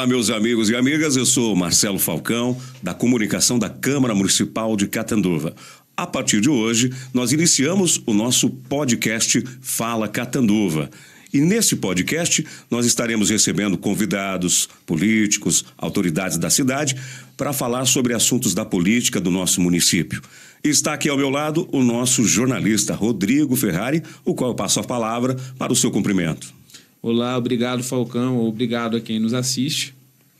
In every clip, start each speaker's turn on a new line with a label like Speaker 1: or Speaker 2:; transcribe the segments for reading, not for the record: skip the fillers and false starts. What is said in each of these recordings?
Speaker 1: Olá, meus amigos e amigas, eu sou Marcelo Falcão, da comunicação da Câmara Municipal de Catanduva. A partir de hoje, nós iniciamos o nosso podcast Fala Catanduva. E nesse podcast, nós estaremos recebendo convidados, políticos, autoridades da cidade, para falar sobre assuntos da política do nosso município. E está aqui ao meu lado o nosso jornalista Rodrigo Ferrari, o qual eu passo a palavra para o seu cumprimento.
Speaker 2: Olá, obrigado Falcão, obrigado a quem nos assiste.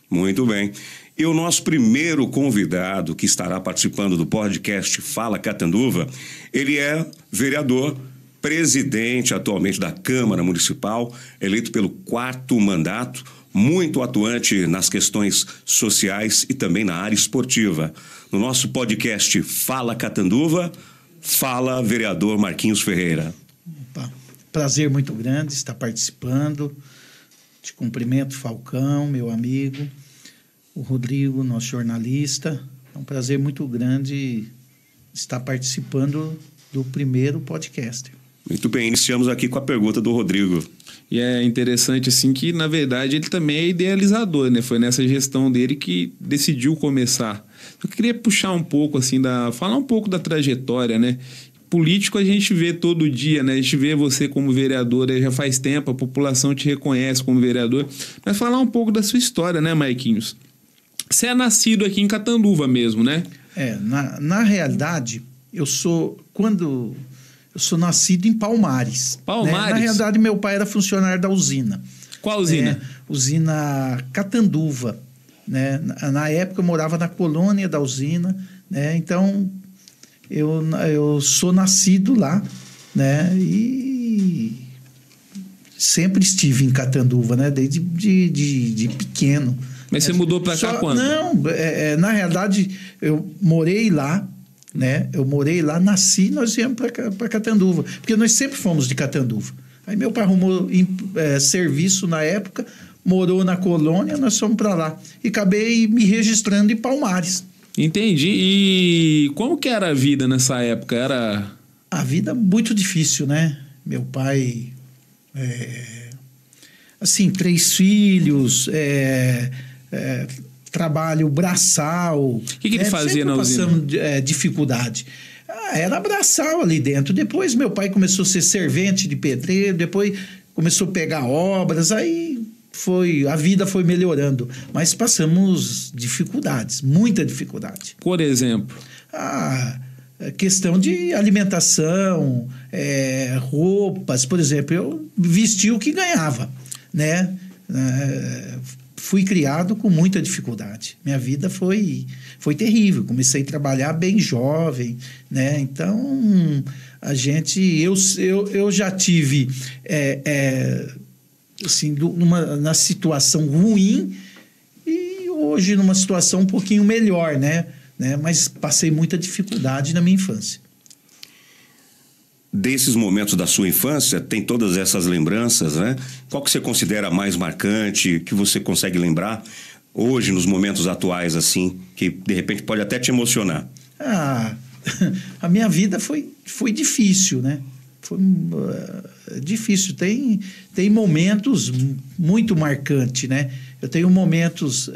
Speaker 1: Muito bem. E o nosso primeiro convidado que estará participando do podcast Fala Catanduva, ele é vereador, presidente atualmente da Câmara Municipal, eleito pelo 4º mandato, muito atuante nas questões sociais e também na área esportiva. No nosso podcast Fala Catanduva, fala vereador Marquinhos Ferreira.
Speaker 3: Opa, prazer muito grande estar participando. Te cumprimento, Falcão, meu amigo, o Rodrigo, nosso jornalista. É um prazer muito grande estar participando do primeiro podcast.
Speaker 1: Muito bem, iniciamos aqui com a pergunta do Rodrigo.
Speaker 2: E é interessante, assim, que, na verdade, ele também é idealizador, né? Foi nessa gestão dele que decidiu começar. Eu queria puxar um pouco, assim, falar um pouco da trajetória, né? Político a gente vê todo dia, né? A gente vê você como vereador, já faz tempo, a população te reconhece como vereador. Mas falar um pouco da sua história, né, Marquinhos? Você é nascido aqui em Catanduva mesmo, né?
Speaker 3: Na realidade, eu sou nascido em Palmares.
Speaker 2: Palmares?
Speaker 3: Né? Na realidade, meu pai era funcionário da usina.
Speaker 2: Qual usina?
Speaker 3: Usina Catanduva. Né? Na época, eu morava na colônia da usina. Né? Então, eu sou nascido lá. Né? E sempre estive em Catanduva, né? Desde de pequeno.
Speaker 2: Mas você mudou para cá quando?
Speaker 3: Não, na realidade, eu morei lá. Né? Eu morei lá, nasci, nós viemos para Catanduva, porque nós sempre fomos de Catanduva. Aí meu pai arrumou serviço na época, morou na colônia, nós fomos para lá. E acabei me registrando em Palmares.
Speaker 2: Entendi. E como que era a vida nessa época?
Speaker 3: A vida muito difícil, né? Meu pai... assim, 3 filhos... trabalho braçal.
Speaker 2: O que ele fazia na usina?
Speaker 3: Passamos dificuldade. Era braçal ali dentro. Depois meu pai começou a ser servente de pedreiro, depois começou a pegar obras, aí a vida foi melhorando. Mas passamos dificuldades, muita dificuldade.
Speaker 2: Por exemplo?
Speaker 3: Questão de alimentação, roupas, por exemplo, eu vestia o que ganhava, né? Fui criado com muita dificuldade. Minha vida foi terrível. Comecei a trabalhar bem jovem, né? Então, eu já tive assim, na situação ruim e hoje numa situação um pouquinho melhor, né? Mas passei muita dificuldade na minha infância.
Speaker 1: Desses momentos da sua infância, tem todas essas lembranças, né? Qual que você considera mais marcante, que você consegue lembrar hoje, nos momentos atuais, assim, que de repente pode até te emocionar?
Speaker 3: A minha vida foi difícil, né? Foi difícil. Tem momentos muito marcantes, né? Eu tenho momentos...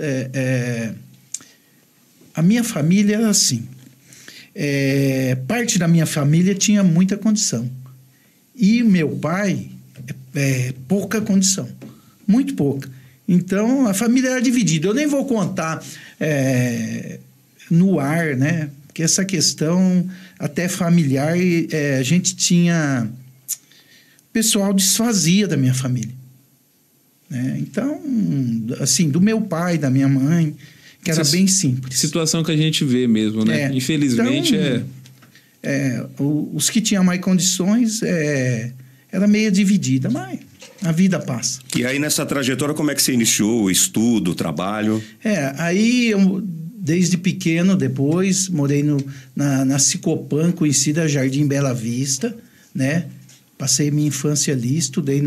Speaker 3: A minha família era assim... parte da minha família tinha muita condição. E meu pai, pouca condição. Muito pouca. Então, a família era dividida. Eu nem vou contar no ar, né? Porque essa questão até familiar, a gente tinha... O pessoal desfazia da minha família. Né? Então, assim, do meu pai, da minha mãe... que era bem simples.
Speaker 2: Situação que a gente vê mesmo, né? Infelizmente,
Speaker 3: os que tinham mais condições era meio dividida, mas a vida passa.
Speaker 1: E aí, nessa trajetória, como é que você iniciou o estudo, o trabalho?
Speaker 3: Aí eu, desde pequeno, depois, morei na Cicopan, conhecida Jardim Bela Vista, né? Passei minha infância ali, estudei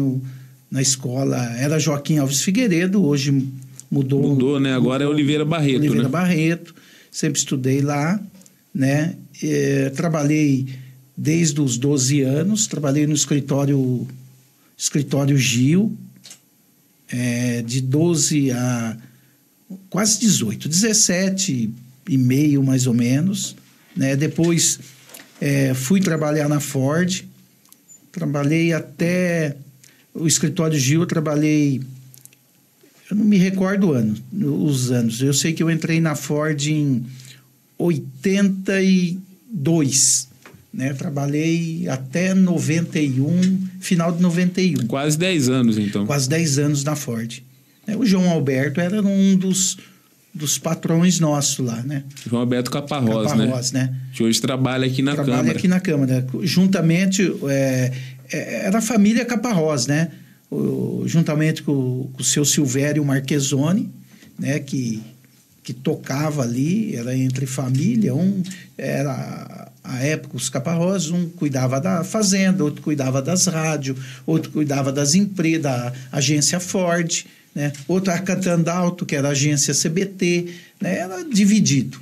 Speaker 3: na escola, era Joaquim Alves Figueiredo, hoje... Mudou,
Speaker 2: né? Agora é Oliveira Barreto,
Speaker 3: Oliveira Barreto. Sempre estudei lá, né? Trabalhei desde os 12 anos. Trabalhei no escritório Gil. De 12 a quase 18, 17 e meio mais ou menos, né? Depois fui trabalhar na Ford, trabalhei até o escritório Gil, trabalhei, eu não me recordo os anos, eu sei que eu entrei na Ford em 82, né? Trabalhei até 91, final de 91.
Speaker 2: Quase 10 anos, então.
Speaker 3: Quase 10 anos na Ford. O João Alberto era um dos patrões nossos lá, né?
Speaker 2: João Alberto Caparrós, né? Que hoje trabalha aqui na Câmara.
Speaker 3: Trabalha aqui na Câmara. Juntamente, era a família Caparrós, né? Juntamente com o seu Silvério Marchesoni, né? Que tocava ali, era entre família. Era, à época, os Caparrós, um cuidava da fazenda, outro cuidava das rádios, outro cuidava das empresas, da agência Ford, né? Outro a Catandalto, que era a agência CBT, né? Era dividido,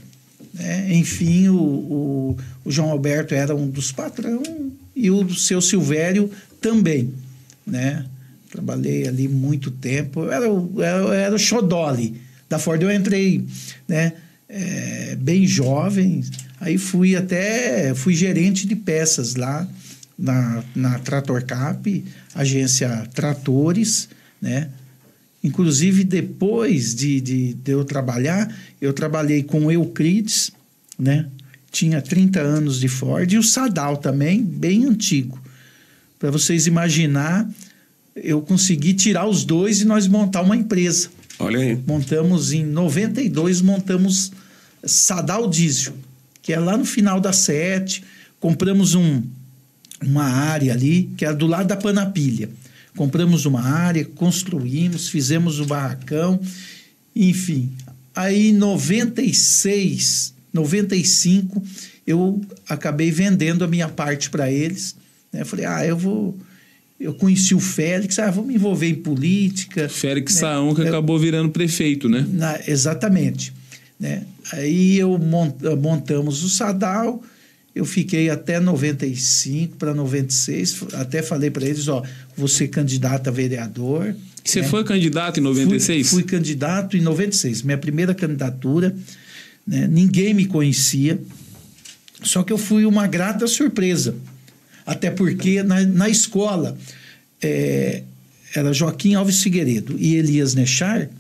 Speaker 3: né? Enfim, o João Alberto era um dos patrões e o seu Silvério também, né? Trabalhei ali muito tempo, eu era o xodoli da Ford. Eu entrei, né, bem jovem, aí fui gerente de peças lá na Trator Cap, agência Tratores, né? Inclusive, depois de eu trabalhar, eu trabalhei com o Euclides, né? Tinha 30 anos de Ford, e o Sadal também, bem antigo. Para vocês imaginar, eu consegui tirar os dois e nós montar uma empresa.
Speaker 1: Olha aí.
Speaker 3: Montamos em 92, montamos Sadal Diesel, que é lá no final da 7. Compramos uma área ali, que era do lado da Panapilha. Compramos uma área, construímos, fizemos o barracão, enfim. Aí em 96, 95, eu acabei vendendo a minha parte para eles, né? Falei, eu conheci o Félix, vou me envolver em política.
Speaker 2: Félix Saão, que acabou virando prefeito, né?
Speaker 3: Exatamente. Né? Aí montamos o Sadal, eu fiquei até 95 para 96, até falei para eles, vou ser candidato a vereador.
Speaker 2: Você foi candidato em 96?
Speaker 3: Fui candidato em 96, minha primeira candidatura, né? Ninguém me conhecia, só que eu fui uma grata surpresa. Até porque na escola era Joaquim Alves Figueiredo e Elias Nechar,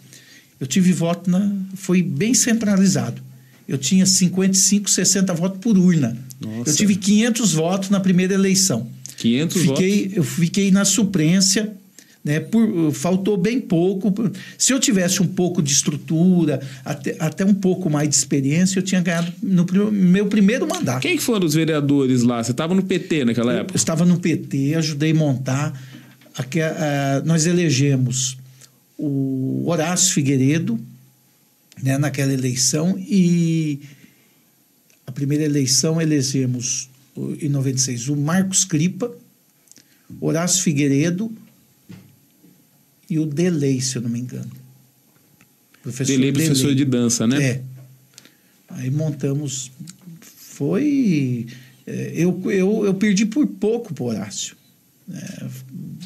Speaker 3: eu tive voto, foi bem centralizado. Eu tinha 55, 60 votos por urna. Nossa. Eu tive 500 votos na primeira eleição.
Speaker 2: 500 votos?
Speaker 3: Eu fiquei na suplência, né? Faltou bem pouco. Se eu tivesse um pouco de estrutura, até um pouco mais de experiência, eu tinha ganhado no meu primeiro mandato.
Speaker 2: Quem que foram os vereadores lá? Você estava no PT naquela época?
Speaker 3: Eu estava no PT, ajudei a montar. Nós elegemos o Horácio Figueiredo, né, naquela eleição, e a primeira eleição elegemos, em 96, o Marcos Cripa, Horácio Figueiredo e o Delei, se eu não me engano.
Speaker 2: Delei, professor de dança, né?
Speaker 3: Aí montamos... Eu perdi por pouco pro Horácio.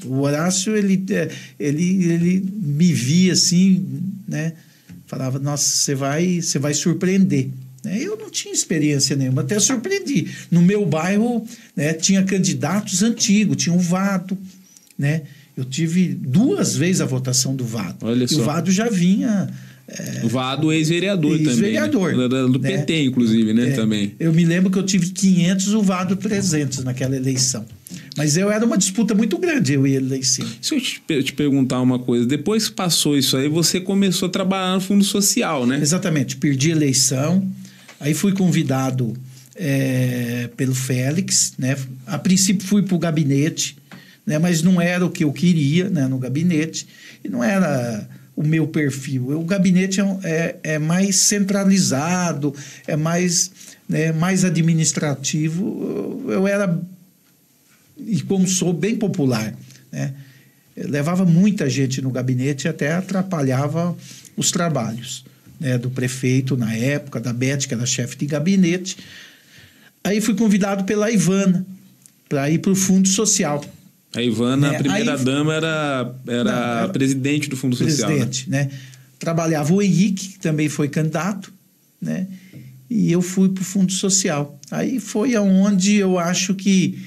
Speaker 3: O Horácio, ele me via assim, né? Falava, nossa, você vai surpreender. Eu não tinha experiência nenhuma, até surpreendi. No meu bairro, né, tinha candidatos antigos, tinha o Vado, né? Eu tive 2 vezes a votação do Vado.
Speaker 2: Olha só.
Speaker 3: E o Vado já vinha...
Speaker 2: O Vado, ex-vereador também.
Speaker 3: Ex-vereador.
Speaker 2: Né? Do PT, inclusive, né? Também.
Speaker 3: Eu me lembro que eu tive 500, o Vado 300 naquela eleição. Mas era uma disputa muito grande, eu e ele lá em cima.
Speaker 2: Se eu te perguntar uma coisa, depois que passou isso aí, você começou a trabalhar no Fundo Social, né?
Speaker 3: Exatamente. Perdi a eleição, aí fui convidado pelo Félix, né? A princípio fui para o gabinete, né? Mas não era o que eu queria, né? No gabinete, e não era o meu perfil. O gabinete é mais centralizado, é mais, né, mais administrativo. Eu era, e como sou, bem popular, né? Eu levava muita gente no gabinete e até atrapalhava os trabalhos, né, do prefeito na época, da Beth, que era chefe de gabinete. Aí fui convidado pela Ivana para ir para o Fundo Social.
Speaker 2: A Ivana, a primeira-dama, era presidente do Fundo Social.
Speaker 3: Presidente, né? trabalhava o Henrique, que também foi candidato, né? E eu fui para o Fundo Social. Aí foi aonde eu acho que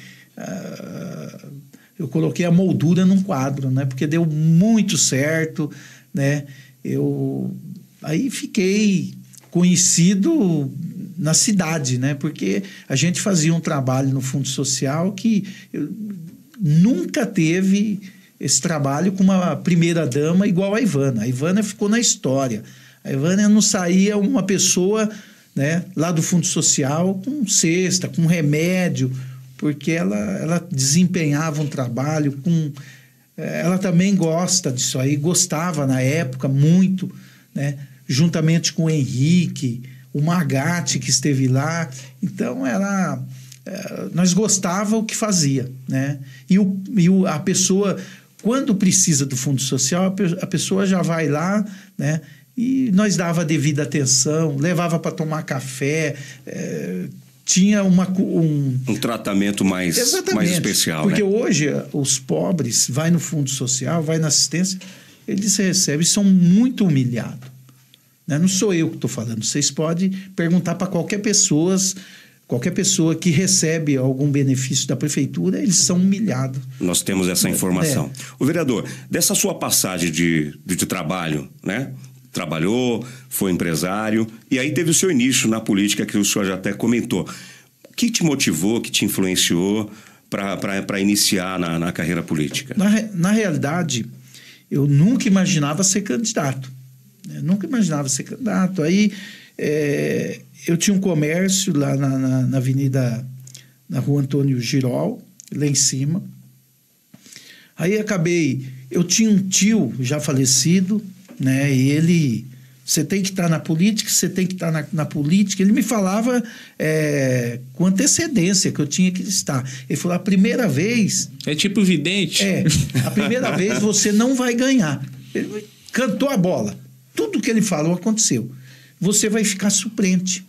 Speaker 3: eu coloquei a moldura num quadro, né? Porque deu muito certo, né? Aí fiquei conhecido na cidade, né? Porque a gente fazia um trabalho no Fundo Social que nunca teve esse trabalho com uma primeira-dama igual a Ivana. A Ivana ficou na história. A Ivana não saía uma pessoa, né, lá do Fundo Social com cesta, com remédio, porque ela desempenhava um trabalho com... Ela também gosta disso aí, gostava na época muito, né, juntamente com o Henrique, o Magatti que esteve lá. Então, nós gostava o que fazia, né? E a pessoa, quando precisa do Fundo Social, a pessoa já vai lá, né? E nós dava a devida atenção, levava para tomar café, tinha um tratamento mais especial. Porque, né, hoje os pobres vai no Fundo Social, vai na assistência, eles recebem, são muito humilhados. Né? Não sou eu que estou falando, vocês podem perguntar para qualquer pessoa que recebe algum benefício da prefeitura, eles são humilhados.
Speaker 1: Nós temos essa informação. O vereador, dessa sua passagem de trabalho, né? Trabalhou, foi empresário, e aí teve o seu início na política, que o senhor já até comentou. O que te motivou, que te influenciou para iniciar na carreira política?
Speaker 3: Na realidade, eu nunca imaginava ser candidato. Aí eu tinha um comércio lá na avenida, na rua Antônio Girol, lá em cima. Aí eu tinha um tio já falecido, né? E ele, você tem que estar na política, você tem que estar na política. Ele me falava com antecedência que eu tinha que estar. Ele falou, a primeira vez...
Speaker 2: É tipo vidente?
Speaker 3: A primeira vez você não vai ganhar. Ele cantou a bola. Tudo que ele falou aconteceu. Você vai ficar suplente.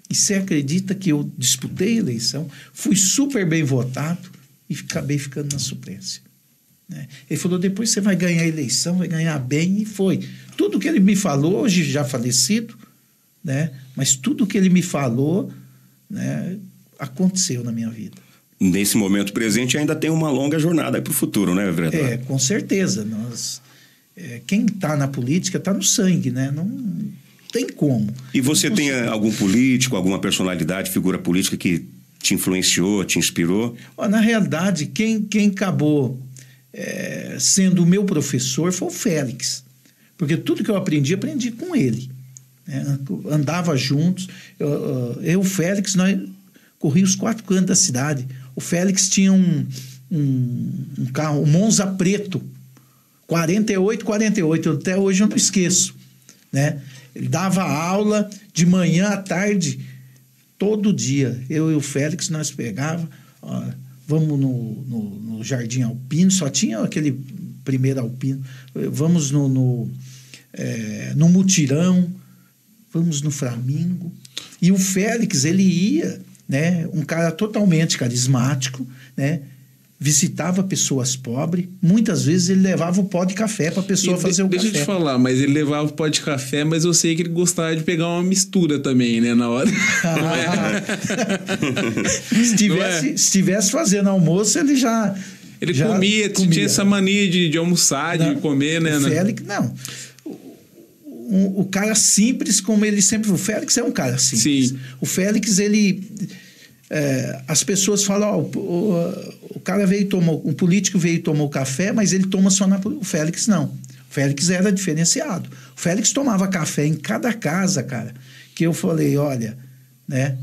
Speaker 3: E você acredita que eu disputei a eleição, fui super bem votado e acabei ficando na suplência. Né? Ele falou, depois você vai ganhar a eleição, vai ganhar bem, e foi. Tudo que ele me falou, hoje já falecido, né? Mas tudo que ele me falou, né, aconteceu na minha vida.
Speaker 1: Nesse momento presente ainda tem uma longa jornada para o futuro, né, vereador?
Speaker 3: Com certeza. Quem está na política está no sangue, né? Não tem como.
Speaker 1: E você tem algum político, alguma personalidade, figura política que te influenciou, te inspirou?
Speaker 3: Na realidade, quem acabou sendo o meu professor foi o Félix. Porque tudo que eu aprendi com ele. Né? Andava juntos. Eu e o Félix, nós corríamos os 4 cantos da cidade. O Félix tinha um carro, um Monza preto, 48, até hoje eu não esqueço. Né? Ele dava aula de manhã à tarde, todo dia. Eu e o Félix, nós pegávamos, vamos no Jardim Alpino, só tinha aquele primeiro Alpino, vamos no Mutirão, vamos no Flamingo. E o Félix, ele ia, né, um cara totalmente carismático, né, visitava pessoas pobres, muitas vezes ele levava o pó de café para a pessoa fazer o café.
Speaker 2: Deixa eu te falar, mas ele levava o pó de café, mas eu sei que ele gostava de pegar uma mistura também, né, na hora.
Speaker 3: Se estivesse fazendo almoço, ele já...
Speaker 2: Ele comia, tinha essa mania de almoçar, de comer, né?
Speaker 3: O Félix, não. O cara simples, como ele sempre... O Félix é um cara simples.
Speaker 2: Sim.
Speaker 3: O Félix, ele... as pessoas falam, o cara veio e tomou, um político veio e tomou café, mas ele toma só o Félix não. O Félix era diferenciado. O Félix tomava café em cada casa, cara, que eu falei, olha, né,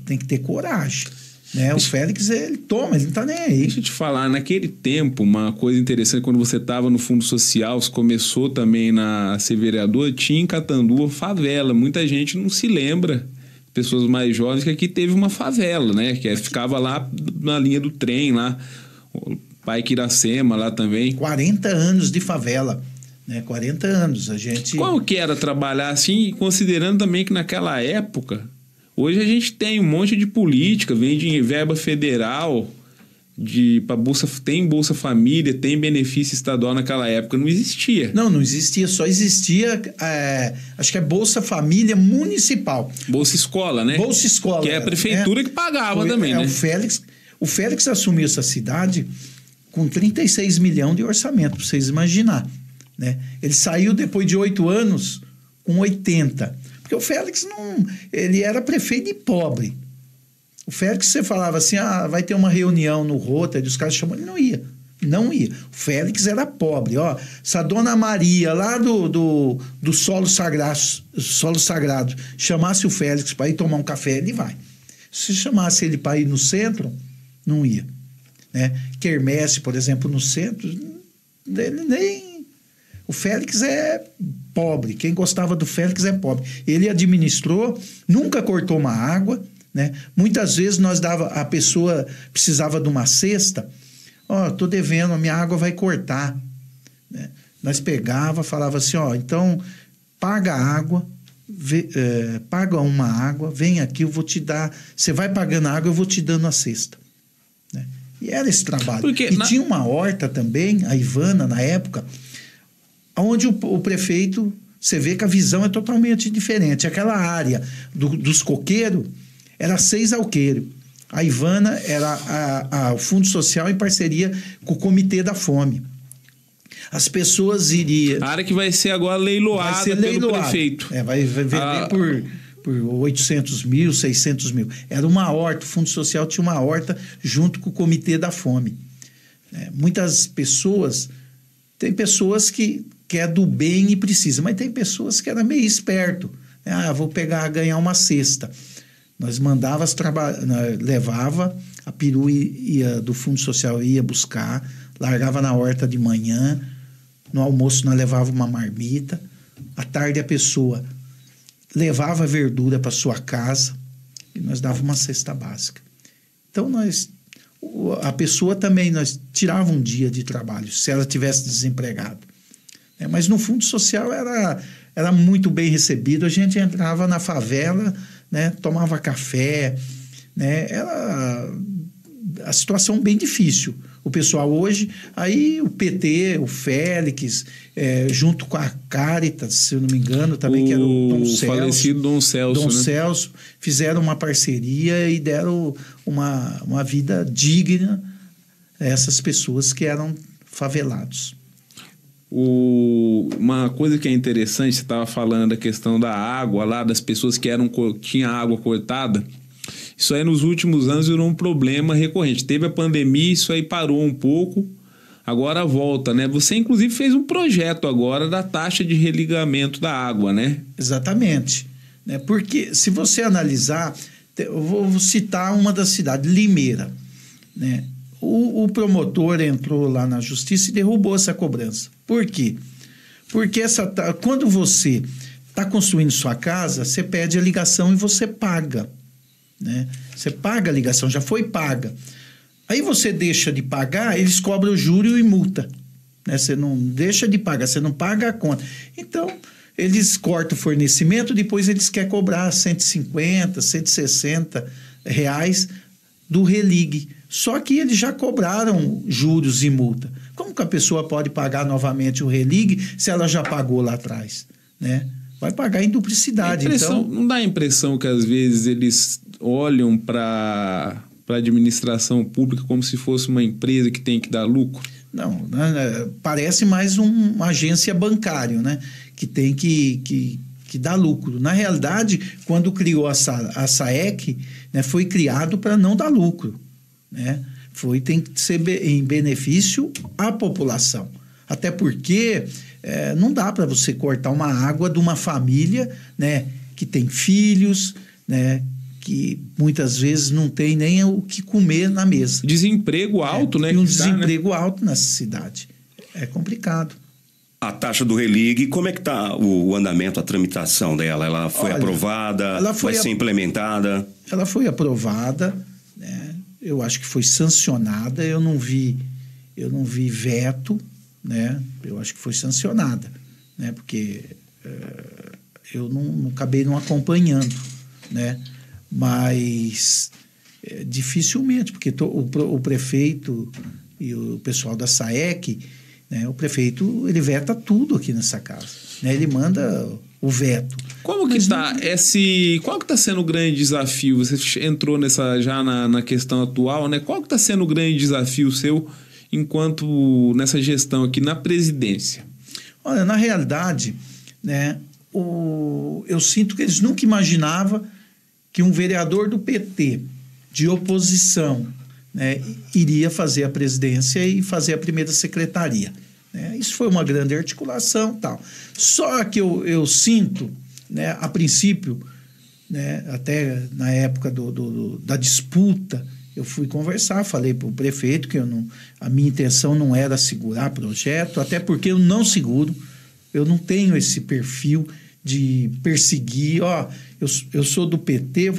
Speaker 3: tem que ter coragem. Né? O Félix, ele toma, ele não tá nem aí.
Speaker 2: Deixa eu te falar, naquele tempo, uma coisa interessante, quando você estava no Fundo Social, você começou também a ser vereador, tinha em Catanduva favela, muita gente não se lembra, pessoas mais jovens, que aqui teve uma favela, né? Que ficava lá na linha do trem, lá, o Parque Iracema lá também.
Speaker 3: 40 anos de favela, né? 40 anos, a gente...
Speaker 2: Qual que era trabalhar assim, considerando também que naquela época, hoje a gente tem um monte de política, vem de verba federal, para Bolsa, tem Bolsa Família, tem benefício estadual naquela época, não existia.
Speaker 3: Não existia, só existia, acho que é Bolsa Família Municipal.
Speaker 2: Bolsa Escola, né?
Speaker 3: Bolsa Escola.
Speaker 2: Que é a prefeitura que pagava também, né?
Speaker 3: O Félix assumiu essa cidade com 36 milhões de orçamento, para vocês imaginarem, né? Ele saiu depois de 8 anos com 80. Porque o Félix ele era prefeito de pobre. O Félix, você falava assim, vai ter uma reunião no Rotary, os caras chamam, ele não ia. Não ia. O Félix era pobre, ó. Se a Dona Maria, lá do Solo Sagrado, chamasse o Félix para ir tomar um café, ele vai. Se chamasse ele para ir no centro, não ia. Né? Quermesse, por exemplo, no centro, ele nem... O Félix é pobre. Quem gostava do Félix é pobre. Ele administrou, nunca cortou uma água, né? Muitas vezes a pessoa precisava de uma cesta, tô devendo, a minha água vai cortar, né? Nós falava assim, então paga a água, paga uma água, vem aqui, eu vou te dar, você vai pagando a água, eu vou te dando a cesta, né? E era esse trabalho. Tinha uma horta também, a Ivana, na época, onde o prefeito, você vê que a visão é totalmente diferente. Aquela área dos coqueiros, era 6 alqueires. A Ivana era o Fundo Social em parceria com o Comitê da Fome. As pessoas iriam...
Speaker 2: A área que vai ser agora leiloada pelo prefeito.
Speaker 3: Vai vender por 800 mil, 600 mil. Era uma horta, o Fundo Social tinha uma horta junto com o Comitê da Fome. Muitas pessoas... Tem pessoas que é do bem e precisa, mas tem pessoas que eram meio esperto. Vou ganhar uma cesta. Nós levava, a perua do Fundo Social ia buscar, largava na horta de manhã, no almoço nós levava uma marmita, à tarde a pessoa levava verdura para sua casa e nós dava uma cesta básica. Então a pessoa também, nós tirava um dia de trabalho, se ela tivesse desempregado. Mas no Fundo Social era muito bem recebido, a gente entrava na favela, né, tomava café, né, era a situação bem difícil. O pessoal hoje, aí o PT, o Félix, junto com a Caritas, se eu não me engano, também, que era o Dom Celso.
Speaker 2: Falecido Dom Celso.
Speaker 3: Dom
Speaker 2: né?
Speaker 3: Celso, fizeram uma parceria e deram uma vida digna a essas pessoas que eram favelados.
Speaker 2: Uma coisa que é interessante, você estava falando da questão da água lá, das pessoas que tinham água cortada. Isso aí nos últimos anos virou um problema recorrente. Teve a pandemia, isso aí parou um pouco, agora volta, né? Você inclusive fez um projeto agora da taxa de religamento da água, né?
Speaker 3: Exatamente. Porque se você analisar, eu vou citar uma das cidades, Limeira, né? O promotor entrou lá na justiça e derrubou essa cobrança. Por quê? Porque quando você está construindo sua casa, você pede a ligação e você paga, né? Você paga a ligação, já foi paga. Aí você deixa de pagar, eles cobram juro e multa, né? Você não deixa de pagar, você não paga a conta. Então, eles cortam o fornecimento, depois eles querem cobrar 150, 160 reais do religue. Só que eles já cobraram juros e multa. Como que a pessoa pode pagar novamente o religue se ela já pagou lá atrás, né? Vai pagar em duplicidade. Então,
Speaker 2: não dá a impressão que às vezes eles olham para a administração pública como se fosse uma empresa que tem que dar lucro?
Speaker 3: Não, parece mais uma agência bancária, né? Que tem que dar lucro. Na realidade, quando criou a SAEC, né, foi criado para não dar lucro, né? Tem que ser em benefício à população. Até porque não dá para você cortar uma água de uma família, né, que tem filhos, né, que muitas vezes não tem nem o que comer na mesa.
Speaker 2: Desemprego alto, né?
Speaker 3: E um desemprego alto nessa cidade. É complicado.
Speaker 1: A taxa do religue, como é que está o andamento, a tramitação dela? Ela foi aprovada? Vai ser implementada?
Speaker 3: Ela foi aprovada, né? Eu acho que foi sancionada. Eu não vi veto, né? Eu acho que foi sancionada, né? Porque eu não acabei não acompanhando, né? Mas dificilmente, porque o prefeito e o pessoal da SAEC, né, o prefeito, ele veta tudo aqui nessa casa, né, ele manda o veto.
Speaker 2: Como que está qual que está sendo o grande desafio? Você entrou já na questão atual, né? Qual que está sendo o grande desafio seu nessa gestão aqui na presidência?
Speaker 3: Olha, na realidade, né, eu sinto que eles nunca imaginavam que um vereador do PT, de oposição, né, iria fazer a presidência e fazer a primeira secretaria. Né? Isso foi uma grande articulação e tal. Só que eu sinto, né, a princípio, né, até na época da disputa, eu fui conversar, falei para o prefeito que a minha intenção não era segurar projeto, até porque eu não seguro, eu não tenho esse perfil de perseguir, eu sou do PT,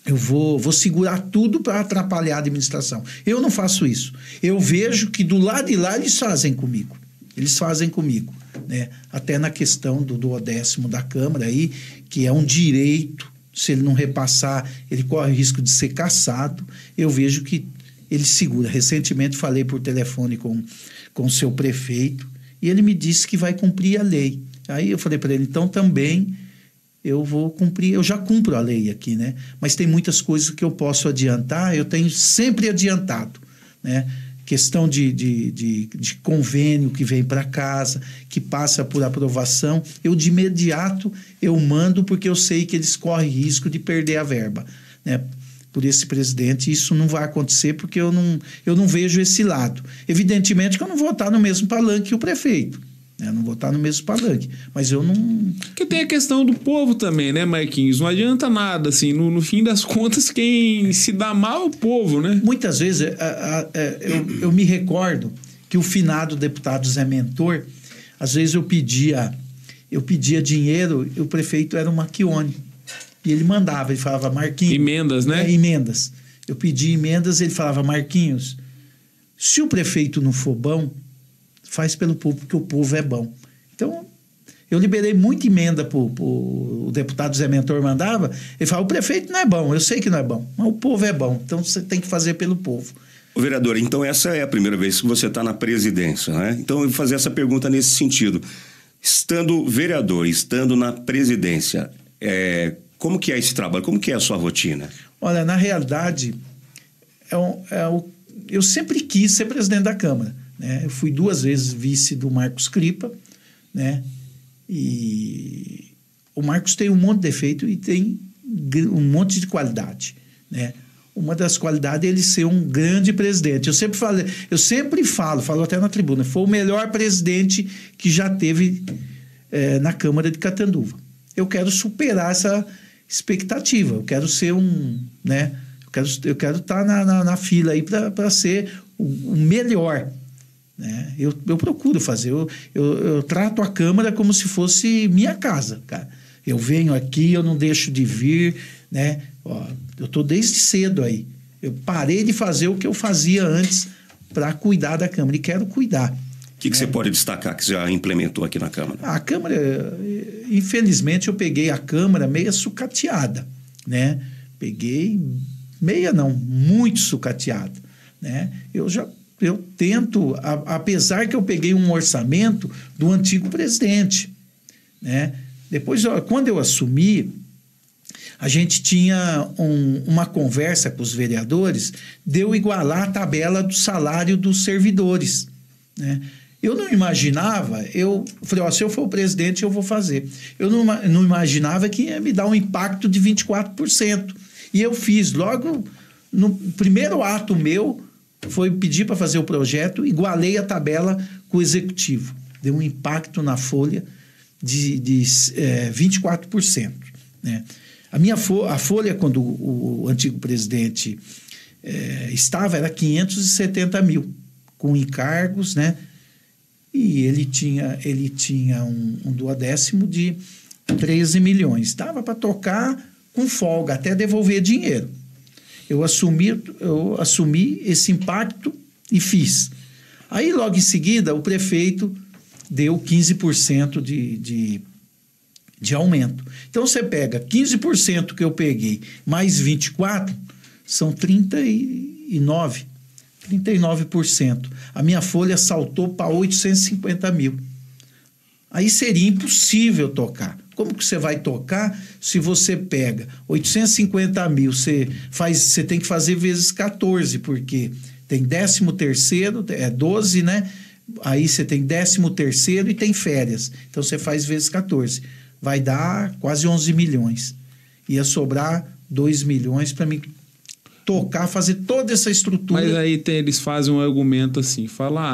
Speaker 3: eu vou segurar tudo para atrapalhar a administração. Eu não faço isso. Eu vejo que do lado de lá eles fazem comigo. Né? Até na questão do 10º da Câmara aí, que é um direito, se ele não repassar, ele corre o risco de ser cassado. Eu vejo que ele segura. Recentemente falei por telefone com o seu prefeito e ele me disse que vai cumprir a lei. Aí eu falei para ele, então também eu vou cumprir, eu já cumpro a lei aqui, né? Mas tem muitas coisas que eu posso adiantar, eu tenho sempre adiantado, né? Questão de convênio que vem para casa, que passa por aprovação, eu de imediato eu mando porque eu sei que eles correm risco de perder a verba, né? Por esse presidente, isso não vai acontecer porque eu não vejo esse lado. Evidentemente que eu não vou estar no mesmo palanque que o prefeito. Eu não vou estar no mesmo palanque, mas eu não...
Speaker 2: Porque tem a questão do povo também, né, Marquinhos? Não adianta nada, assim, no fim das contas, quem se dá mal é o povo, né?
Speaker 3: Muitas vezes, eu me recordo que o finado deputado Zé Mentor, às vezes eu pedia dinheiro e o prefeito era o Macchione. E ele mandava, ele falava, Marquinhos...
Speaker 2: Emendas, né?
Speaker 3: Emendas. Eu pedia emendas, ele falava, Marquinhos, se o prefeito não for bom, faz pelo povo, porque o povo é bom. Então, eu liberei muita emenda o deputado Zé Mentor mandava, ele falava, o prefeito não é bom, eu sei que não é bom, mas o povo é bom, então você tem que fazer pelo povo.
Speaker 1: O vereador, então essa é a primeira vez que você está na presidência, né? Então eu vou fazer essa pergunta nesse sentido. Estando vereador, estando na presidência, como que é esse trabalho? Como que é a sua rotina?
Speaker 3: Olha, na realidade, eu sempre quis ser presidente da Câmara. Eu fui 2 vezes vice do Marcos Cripa, né? E o Marcos tem um monte de defeito e tem um monte de qualidade, né? Uma das qualidades é ele ser um grande presidente. Eu sempre falo até na tribuna, foi o melhor presidente que já teve na Câmara de Catanduva. Eu quero superar essa expectativa, eu quero ser né? Eu quero estar na fila aí para ser o melhor. Né? Eu procuro fazer, eu trato a Câmara como se fosse minha casa, cara. Eu venho aqui, eu não deixo de vir, né? Eu estou desde cedo aí. Eu parei de fazer o que eu fazia antes para cuidar da Câmara e quero cuidar.
Speaker 1: O que você pode destacar que você já implementou aqui na Câmara?
Speaker 3: A Câmara, infelizmente, eu peguei a Câmara meia sucateada, né? Peguei muito sucateada, né? Eu tento, apesar que eu peguei um orçamento do antigo presidente, né? Depois, quando eu assumi, a gente tinha uma conversa com os vereadores de eu igualar a tabela do salário dos servidores, né? Eu não imaginava, eu falei, se eu for o presidente, eu vou fazer. Eu não imaginava que ia me dar um impacto de 24%. E eu fiz, logo no primeiro ato meu, foi pedir para fazer o projeto, igualei a tabela com o executivo. Deu um impacto na folha de 24%. Né? A folha, quando o antigo presidente estava, era 570 mil, com encargos, né? E ele tinha um 12º de 13 milhões. Dava para tocar com folga, até devolver dinheiro. Eu assumi esse impacto e fiz. Aí, logo em seguida, o prefeito deu 15% de aumento. Então, você pega 15% que eu peguei, mais 24%, são 39%. A minha folha saltou para 850 mil. Aí seria impossível tocar. Como que você vai tocar se você pega 850 mil, você tem que fazer vezes 14, porque tem 13º, é 12, né? Aí você tem 13º e tem férias. Então você faz vezes 14. Vai dar quase 11 milhões. Ia sobrar 2 milhões para mim tocar, fazer toda essa estrutura.
Speaker 2: Mas aí eles fazem um argumento assim,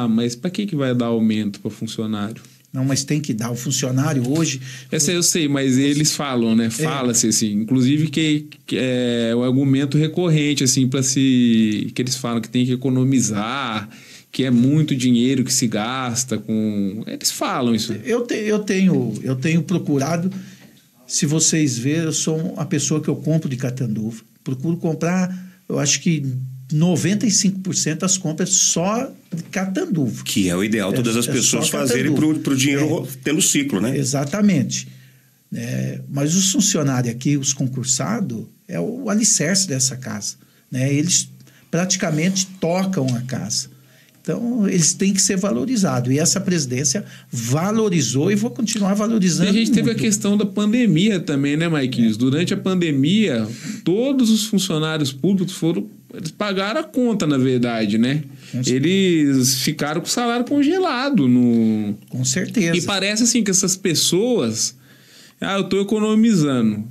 Speaker 2: mas para que vai dar aumento para funcionário?
Speaker 3: Não, mas tem que dar. O funcionário hoje...
Speaker 2: Essa eu sei, mas eles falam, né? Fala-se assim, inclusive que é o argumento recorrente, assim, que eles falam que tem que economizar, que é muito dinheiro que se gasta com... Eles falam isso.
Speaker 3: Eu tenho procurado, se vocês verem, eu sou a pessoa que eu compro de Catanduva. Procuro comprar, eu acho que 95% das compras só de Catanduva.
Speaker 1: Que é o ideal todas as pessoas fazerem para o dinheiro tendo ciclo, né?
Speaker 3: Exatamente. Mas os funcionários aqui, os concursados, é o alicerce dessa casa. Né? Eles praticamente tocam a casa. Então, eles têm que ser valorizados. E essa presidência valorizou e vou continuar valorizando.
Speaker 2: E a gente teve a questão da pandemia também, né, Maiquinhos? Durante a pandemia, todos os funcionários públicos eles pagaram a conta, na verdade, né? Eles ficaram com o salário congelado.
Speaker 3: Com certeza.
Speaker 2: E parece assim que essas pessoas... eu estou economizando.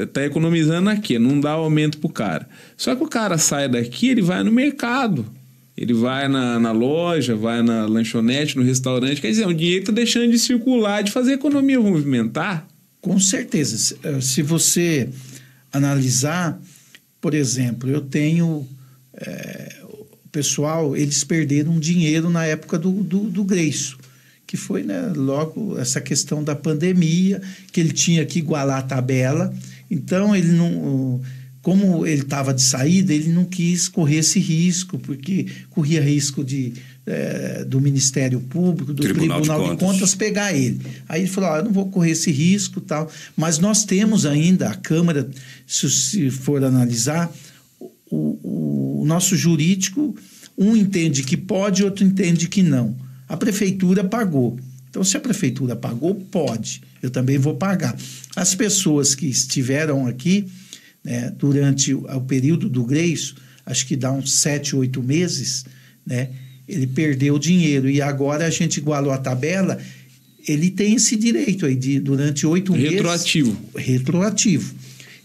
Speaker 2: Está economizando aqui, não dá aumento pro cara. Só que o cara sai daqui, ele vai no mercado. Ele vai na loja, vai na lanchonete, no restaurante. Quer dizer, o dinheiro está deixando de circular, de fazer a economia movimentar.
Speaker 3: Com certeza. Se você analisar, por exemplo, eu tenho... o pessoal, eles perderam dinheiro na época do Greiso, que foi, né, logo essa questão da pandemia, que ele tinha que igualar a tabela. Então, ele não... Como ele estava de saída, ele não quis correr esse risco, porque corria risco do Ministério Público, do Tribunal de Contas pegar ele. Aí ele falou, eu não vou correr esse risco, tal. Mas nós temos ainda, a Câmara, se for analisar, o nosso jurídico, um entende que pode, outro entende que não. A Prefeitura pagou. Então, se a Prefeitura pagou, pode. Eu também vou pagar. As pessoas que estiveram aqui... durante o período do Greiso, acho que dá uns 7, 8 meses, né? Ele perdeu o dinheiro e agora a gente igualou a tabela, ele tem esse direito aí durante 8 meses... Retroativo.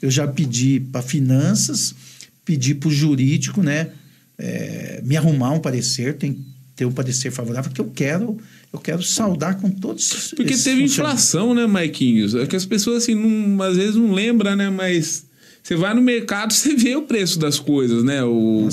Speaker 3: Eu já pedi para finanças, pedi para o jurídico, né? Me arrumar um parecer, tem que ter um parecer favorável, que eu quero saudar com todos...
Speaker 2: Porque teve inflação, né, Maiquinhos? É que as pessoas, assim, às vezes não lembram, né, mas... Você vai no mercado, você vê o preço das coisas, né? O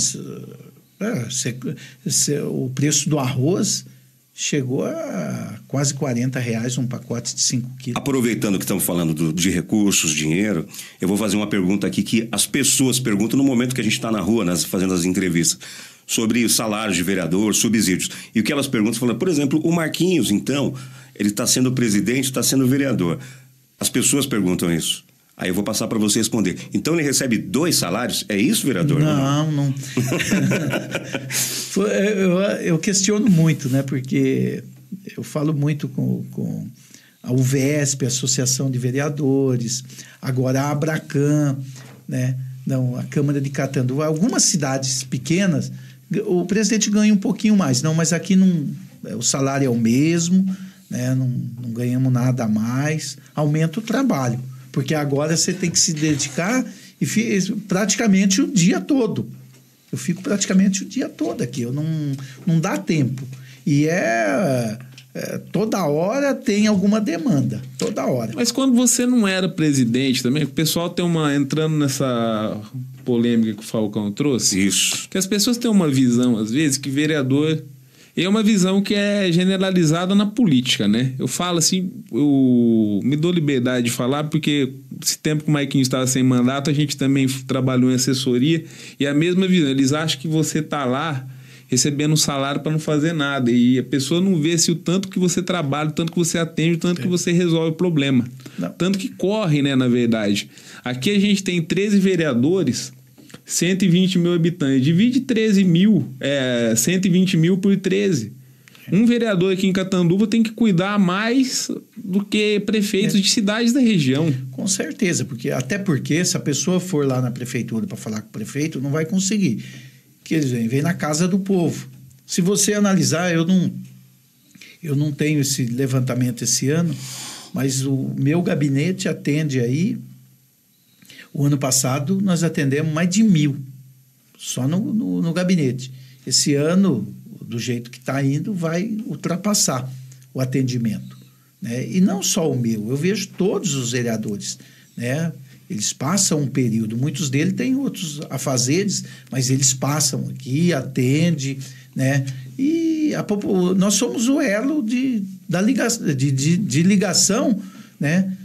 Speaker 3: preço do arroz chegou a quase R$40 um pacote de 5 quilos.
Speaker 1: Aproveitando que estamos falando de recursos, dinheiro, eu vou fazer uma pergunta aqui que as pessoas perguntam no momento que a gente está na rua, fazendo as entrevistas, sobre salários de vereador, subsídios. E o que elas perguntam, falando, por exemplo, o Marquinhos, então, ele está sendo presidente, está sendo vereador. As pessoas perguntam isso. Aí eu vou passar para você responder. Então ele recebe 2 salários? É isso, vereador?
Speaker 3: Não. Eu questiono muito, né? Porque eu falo muito com a UVESP, a Associação de Vereadores, agora a Abracan, né? Não, a Câmara de Catanduva. Algumas cidades pequenas, o presidente ganha um pouquinho mais. Não, mas aqui não, o salário é o mesmo, né? Não ganhamos nada a mais. Aumenta o trabalho. Porque agora você tem que se dedicar praticamente o dia todo. Eu fico praticamente o dia todo aqui. Não dá tempo. E toda hora tem alguma demanda. Toda hora.
Speaker 2: Mas quando você não era presidente também, o pessoal entrando nessa polêmica que o Falcão trouxe.
Speaker 1: Isso.
Speaker 2: Que as pessoas têm uma visão, às vezes, que vereador... É uma visão que é generalizada na política, né? Eu falo assim, eu me dou liberdade de falar, porque esse tempo que o Maiquinhos estava sem mandato, a gente também trabalhou em assessoria, e a mesma visão. Eles acham que você está lá recebendo um salário para não fazer nada, e a pessoa não vê se o tanto que você trabalha, o tanto que você atende, o tanto que você resolve o problema. Não. Tanto que corre, né, na verdade. Aqui a gente tem 13 vereadores, 120 mil habitantes. Divide 13 mil, 120 mil por 13. Um vereador aqui em Catanduva tem que cuidar mais do que prefeitos de cidades da região.
Speaker 3: Com certeza, até porque se a pessoa for lá na prefeitura para falar com o prefeito, não vai conseguir. Que eles vêm na casa do povo. Se você analisar, eu não tenho esse levantamento esse ano, mas o meu gabinete atende aí. O ano passado nós atendemos mais de 1.000, só no gabinete. Esse ano, do jeito que está indo, vai ultrapassar o atendimento, né? E não só o meu, eu vejo todos os vereadores, né? Eles passam um período, muitos deles têm outros afazeres, mas eles passam aqui, atendem, né? E nós somos o elo de ligação, né?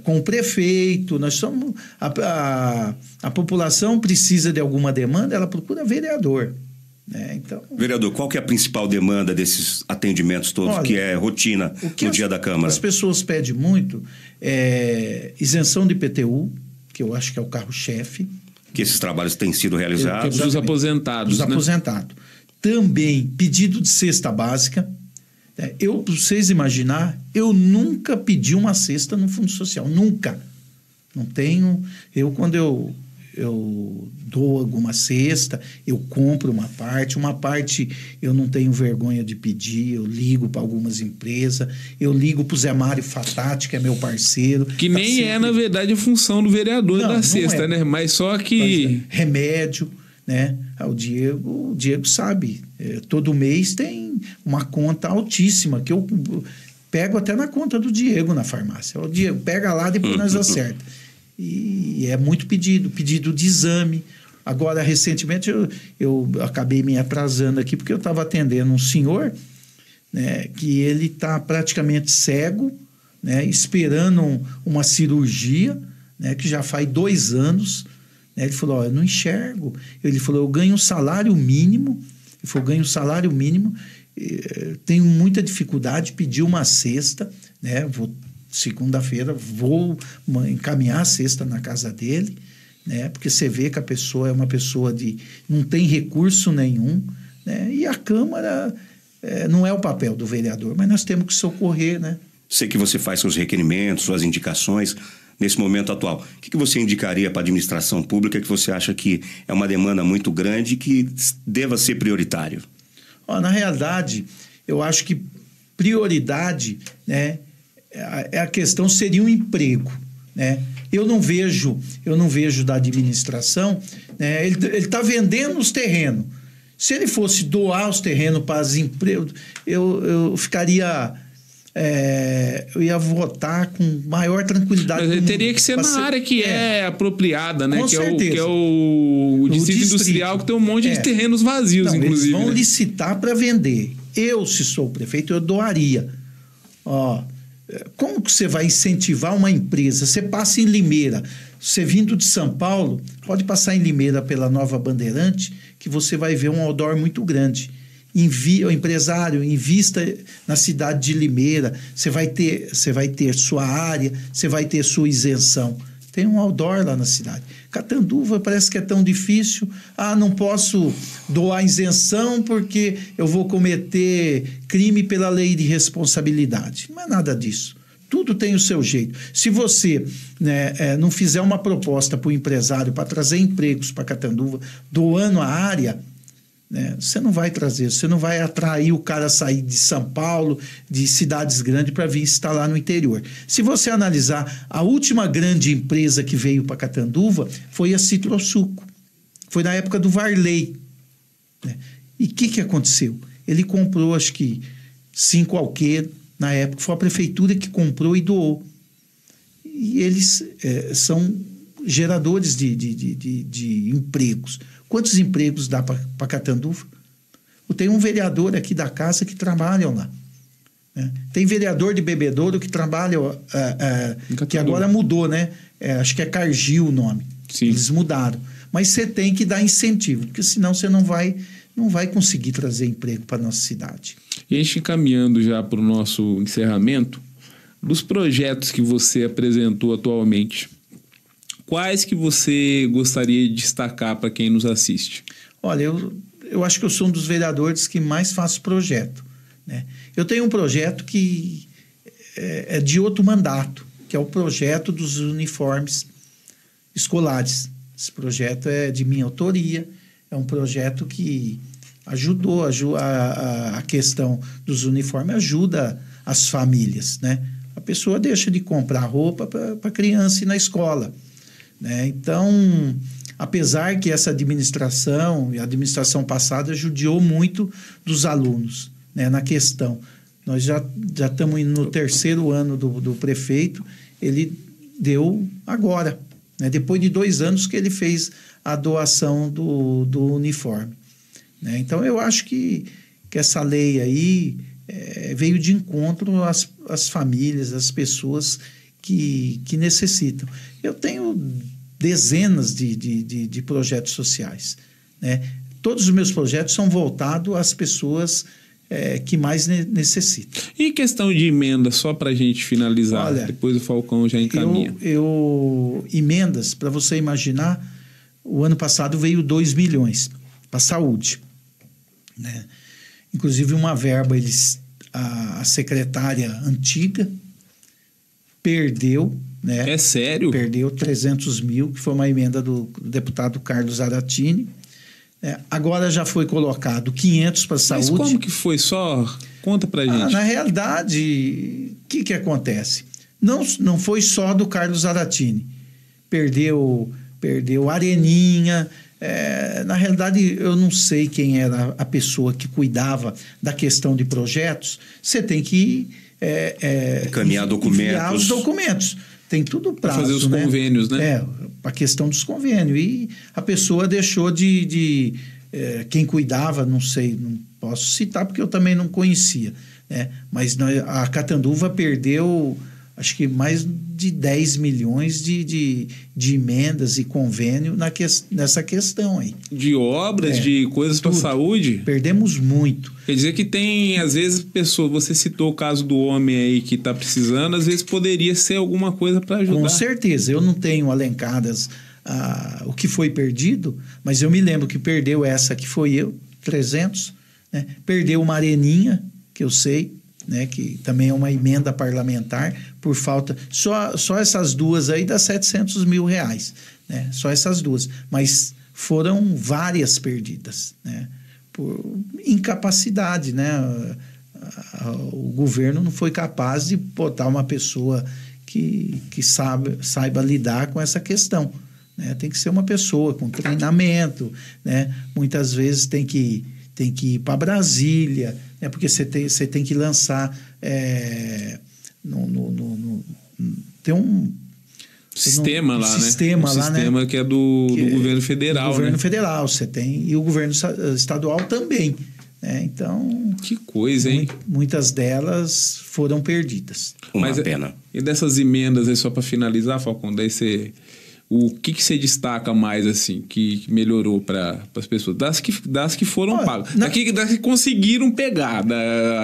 Speaker 3: Com o prefeito, nós somos a população precisa de alguma demanda, ela procura vereador, né? Então,
Speaker 1: vereador, qual que é a principal demanda desses atendimentos todos, olha, que é rotina no dia da Câmara? As
Speaker 3: pessoas pedem muito isenção de IPTU, que eu acho que é o carro-chefe.
Speaker 1: Que esses trabalhos têm sido realizados.
Speaker 2: Dos aposentados.
Speaker 3: Dos aposentados. Também pedido de cesta básica. Para vocês imaginar, eu nunca pedi uma cesta no Fundo Social, nunca. Não tenho. Quando eu dou alguma cesta, eu compro uma parte eu não tenho vergonha de pedir, eu ligo para algumas empresas, eu ligo para o Zé Mário Fatati, que é meu parceiro.
Speaker 2: Que nem sempre... na verdade, a função do vereador da cesta, né? Mas só que...
Speaker 3: remédio, né? O Diego sabe, todo mês tem uma conta altíssima, que eu pego até na conta do Diego na farmácia. O Diego, pega lá, depois nós acerta. E é muito pedido de exame. Agora, recentemente, eu acabei me atrasando aqui, porque eu estava atendendo um senhor, né, que ele está praticamente cego, né, esperando uma cirurgia, né, que já faz 2 anos. Né, ele falou, eu não enxergo. Ele falou, eu ganho um salário mínimo. Ele falou, ganho um salário mínimo, tenho muita dificuldade de pedir uma cesta, né, segunda-feira vou encaminhar a cesta na casa dele, né? Porque você vê que a pessoa é uma pessoa não tem recurso nenhum, né? E a Câmara não é o papel do vereador, mas nós temos que socorrer, né?
Speaker 1: Sei que você faz seus requerimentos, suas indicações nesse momento atual. O que você indicaria para a administração pública que você acha que é uma demanda muito grande e que deva ser prioritário?
Speaker 3: Na realidade, eu acho que prioridade, né? A questão seria um emprego, né? Eu não vejo da administração, né? Ele está vendendo os terrenos. Se ele fosse doar os terrenos para as empresas, eu ficaria... eu ia votar com maior tranquilidade.
Speaker 2: Mas ele teria que ser na área que é apropriada, né?
Speaker 3: Com certeza.
Speaker 2: Que é o distrito industrial, que tem um monte de terrenos vazios, inclusive.
Speaker 3: Eles vão licitar para vender. Se sou o prefeito, eu doaria. Como que você vai incentivar uma empresa? Você passa em Limeira, você vindo de São Paulo, pode passar em Limeira pela Nova Bandeirante, que você vai ver um outdoor muito grande. O empresário invista na cidade de Limeira, você vai ter sua área, você vai ter sua isenção. Tem um outdoor lá na cidade. Catanduva parece que é tão difícil. Não posso doar isenção porque eu vou cometer crime pela lei de responsabilidade. Não é nada disso. Tudo tem o seu jeito. Se você, né, não fizer uma proposta para o empresário para trazer empregos para Catanduva, doando a área, né, você não vai trazer, você não vai atrair o cara a sair de São Paulo, de cidades grandes, para vir instalar no interior. Se você analisar, a última grande empresa que veio para Catanduva foi a Citrosuco. Foi na época do Varley. Né? E o que aconteceu? Ele comprou, acho que 5 alqueires, na época foi a prefeitura que comprou e doou. E eles são geradores de empregos. Quantos empregos dá para Catanduva? Tem um vereador aqui da casa que trabalha lá. Né? Tem vereador de Bebedouro que trabalha, que agora mudou, né? Acho que é Cargill o nome.
Speaker 2: Sim.
Speaker 3: Eles mudaram. Mas você tem que dar incentivo, porque senão você não vai conseguir trazer emprego para a nossa cidade.
Speaker 2: E a gente caminhando já para o nosso encerramento, dos projetos que você apresentou atualmente, quais que você gostaria de destacar para quem nos assiste?
Speaker 3: Olha, eu acho que eu sou um dos vereadores que mais faço projeto, né? Eu tenho um projeto que é de outro mandato, que é o projeto dos uniformes escolares. Esse projeto é de minha autoria, é um projeto que ajudou a questão dos uniformes, ajuda as famílias, né? A pessoa deixa de comprar roupa para a criança ir na escola, né? Então, apesar que essa administração e a administração passada judiou muito dos alunos, né, na questão. Nós já estamos indo no 3º ano do prefeito, ele deu agora, né, depois de 2 anos que ele fez a doação do uniforme, né? Então, eu acho que essa lei aí veio de encontro às famílias, às pessoas que necessitam. Eu tenho dezenas de projetos sociais, né? Todos os meus projetos são voltados às pessoas que mais necessitam.
Speaker 2: E questão de emenda, só para a gente finalizar,
Speaker 3: olha,
Speaker 2: depois o Falcão já encaminha.
Speaker 3: Emendas, para você imaginar, o ano passado veio 2 milhões para a saúde, né? Inclusive uma verba, a secretária antiga perdeu, né?
Speaker 2: É sério?
Speaker 3: Perdeu 300 mil, que foi uma emenda do deputado Carlos Zaratini. Agora já foi colocado 500 para a saúde.
Speaker 2: Mas como que foi? Só conta para gente.
Speaker 3: Na realidade, o que acontece? Não foi só do Carlos Zaratini. Perdeu Areninha. Na realidade, eu não sei quem era a pessoa que cuidava da questão de projetos. Você tem que
Speaker 1: encaminhar documentos.
Speaker 3: Enviar os documentos. Tem tudo prazo,
Speaker 2: fazer os convênios, né?
Speaker 3: A questão dos convênios. E a pessoa deixou de quem cuidava, não sei, não posso citar porque eu também não conhecia, né? Mas a Catanduva perdeu, acho que mais de 10 milhões de emendas e convênio nessa questão aí.
Speaker 2: De obras, de coisas para a saúde?
Speaker 3: Perdemos muito.
Speaker 2: Quer dizer que tem, às vezes, pessoa, você citou o caso do homem aí que está precisando, às vezes poderia ser alguma coisa para ajudar.
Speaker 3: Com certeza. Eu não tenho alencadas o que foi perdido, mas eu me lembro que perdeu essa que foi eu, 300, né? Perdeu uma Areninha, que eu sei, né, que também é uma emenda parlamentar, por falta... Só essas duas aí dá 700 mil reais, né? Só essas duas. Mas foram várias perdidas, né? Por incapacidade, né? O governo não foi capaz de botar uma pessoa que saiba lidar com essa questão, né? Tem que ser uma pessoa com treinamento, né? Muitas vezes tem que ir para Brasília, né? Porque você tem que lançar tem um
Speaker 2: sistema lá, né?
Speaker 3: Sistema lá,
Speaker 2: sistema, né? Que é do governo federal,
Speaker 3: do governo,
Speaker 2: né?
Speaker 3: federal, você tem, e o governo estadual também, né? Então,
Speaker 2: que coisa, hein?
Speaker 3: Muitas delas foram perdidas.
Speaker 1: Uma pena.
Speaker 2: E dessas emendas aí, só para finalizar, Falcão, daí o que você destaca mais, assim, que melhorou para as pessoas? Das que foram pagas. Das que conseguiram pegar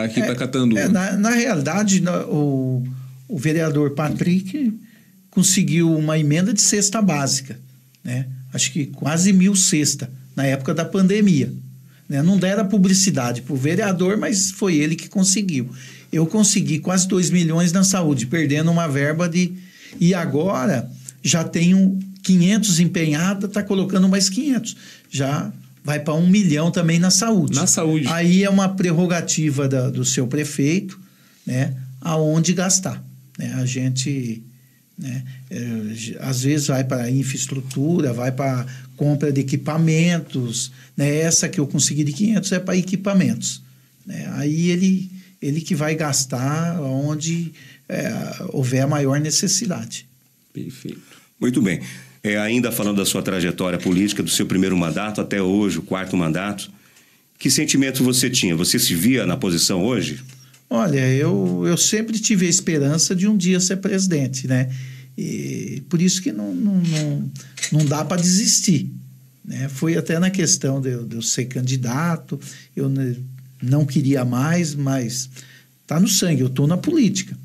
Speaker 2: aqui para Catanduva.
Speaker 3: Na realidade, o vereador Patrick conseguiu uma emenda de cesta básica, né? Acho que quase 1.000 cestas na época da pandemia, né? Não deram publicidade para o vereador, mas foi ele que conseguiu. Eu consegui quase 2 milhões na saúde, perdendo uma verba E agora já tenho 500 empenhada, está colocando mais 500. Já vai para 1 milhão também na saúde.
Speaker 2: Na saúde.
Speaker 3: Aí é uma prerrogativa do seu prefeito, né? Aonde gastar, né? A gente, né? Às vezes vai para infraestrutura, vai para compra de equipamentos, né? Essa que eu consegui de 500 é para equipamentos, né? Aí ele que vai gastar onde houver a maior necessidade.
Speaker 2: Perfeito.
Speaker 1: Muito bem. Ainda falando da sua trajetória política, do seu primeiro mandato até hoje, o 4º mandato, que sentimento você tinha? Você se via na posição hoje?
Speaker 3: Olha, eu sempre tive a esperança de um dia ser presidente, né? E por isso que não dá para desistir, né? Foi até na questão de eu ser candidato, eu não queria mais, mas tá no sangue, eu estou na política,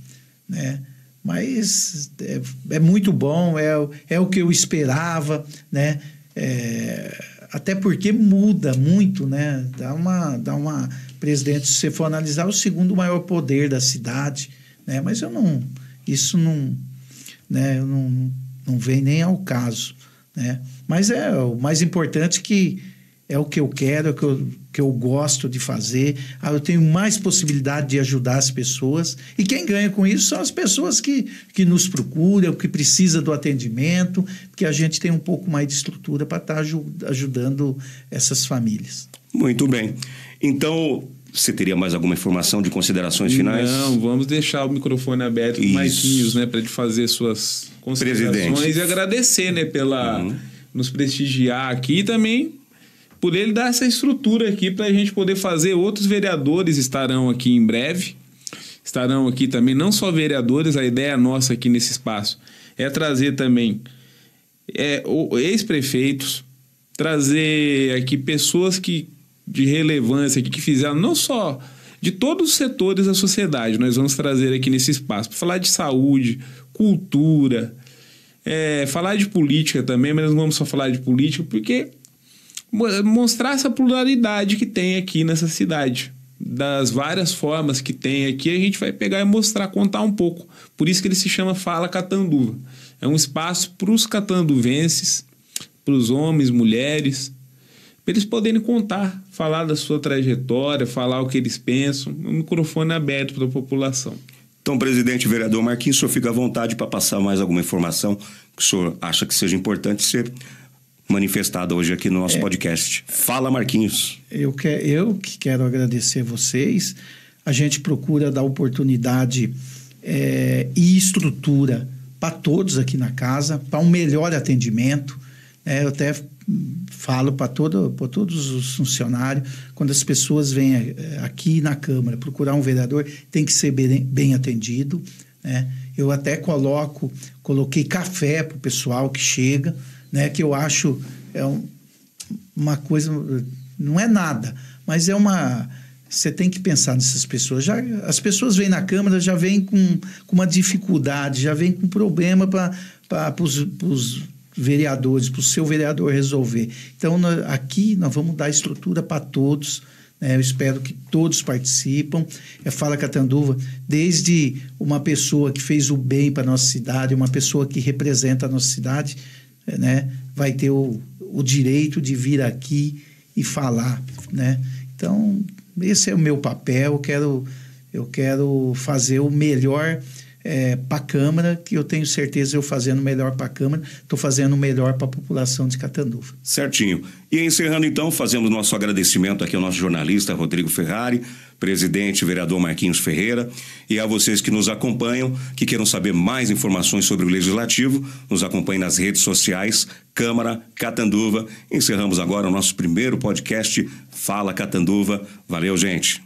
Speaker 3: né? Mas é muito bom, é o que eu esperava, né? Até porque muda muito, né? Dá uma presidente, se você for analisar, o segundo maior poder da cidade, né? Mas isso não vem nem ao caso, né? Mas o mais importante que é o que eu quero, é o que eu gosto de fazer. Eu tenho mais possibilidade de ajudar as pessoas. E quem ganha com isso são as pessoas que nos procuram, que precisam do atendimento, porque a gente tem um pouco mais de estrutura para estar ajudando essas famílias.
Speaker 1: Muito bem. Então, você teria mais alguma informação de considerações finais?
Speaker 2: Não, vamos deixar o microfone aberto para o Marquinhos, né, para ele fazer suas considerações e agradecer, né, pela nos prestigiar aqui e também por ele dar essa estrutura aqui para a gente poder fazer. Outros vereadores estarão aqui em breve, estarão aqui também, não só vereadores, a ideia nossa aqui nesse espaço é trazer também ex-prefeitos, trazer aqui pessoas de relevância que fizeram, não só de todos os setores da sociedade, nós vamos trazer aqui nesse espaço, para falar de saúde, cultura, falar de política também, mas não vamos só falar de política, porque mostrar essa pluralidade que tem aqui nessa cidade, das várias formas que tem aqui, a gente vai pegar e mostrar, contar um pouco. Por isso que ele se chama Fala Catanduva. É um espaço para os catanduvenses, para os homens, mulheres, para eles poderem contar, falar da sua trajetória, falar o que eles pensam, o microfone aberto para a população.
Speaker 1: Então, presidente vereador Marquinhos, o senhor fica à vontade para passar mais alguma informação que o senhor acha que seja importante ser manifestada hoje aqui no nosso podcast. Fala, Marquinhos.
Speaker 3: Eu que quero agradecer vocês. A gente procura dar oportunidade e estrutura para todos aqui na casa, para um melhor atendimento. Eu até falo para todos os funcionários, quando as pessoas vêm aqui na Câmara procurar um vereador, tem que ser bem atendido, né? Eu até coloquei café para o pessoal que chega, né, que eu acho uma coisa, não é nada, mas você tem que pensar nessas pessoas. As pessoas vêm na Câmara, já vêm com uma dificuldade, já vêm com problema para os vereadores, para o seu vereador resolver. Então, aqui nós vamos dar estrutura para todos, né? Eu espero que todos participam. Fala Catanduva, desde uma pessoa que fez o bem para a nossa cidade, uma pessoa que representa a nossa cidade, né, vai ter o direito de vir aqui e falar, né? Então, esse é o meu papel. Eu quero fazer o melhor para a Câmara, que eu tenho certeza eu fazendo o melhor para a Câmara, estou fazendo o melhor para a população de Catanduva.
Speaker 1: Certinho. E encerrando então, fazemos nosso agradecimento aqui ao nosso jornalista Rodrigo Ferrari, presidente vereador Marquinhos Ferreira, e a vocês que nos acompanham, que queiram saber mais informações sobre o Legislativo, nos acompanhem nas redes sociais, Câmara Catanduva. Encerramos agora o nosso primeiro podcast Fala Catanduva. Valeu, gente.